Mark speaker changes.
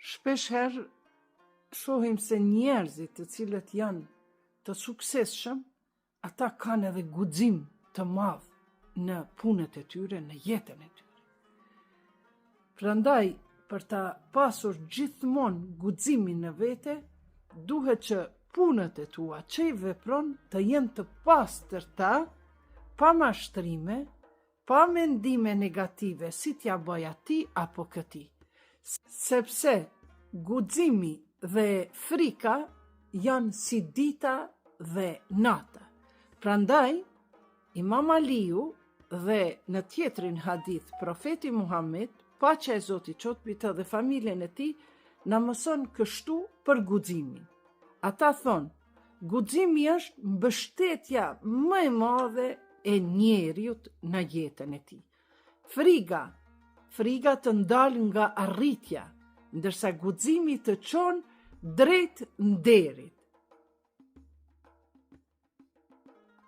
Speaker 1: Shpesh herë shohim se njerëzit të cilët janë të suksesshëm, ata kanë edhe guxim të madh në punët e tyre, në jetën e tyre. Prandaj, për ta pasur gjithmonë guximin në vete, duhet që punët e tua që i vepron të jenë të pastërta, pa mashtrime, pa mendime negative si t'ja bëj ati apo këti. Sepse guximi dhe frika janë si dita dhe nata. Prandaj, Imam Aliu dhe në tjetrin hadith, profeti Muhammed, paqja e Zotit qoftë mbi të dhe familjen e tij, na mëson kështu për guximin. Ata thonë, guximi është mbështetja më e madhe e njeriut në jetën e tij. Friga të ndal nga arritja, ndërsa guximi të çon drejt nderit.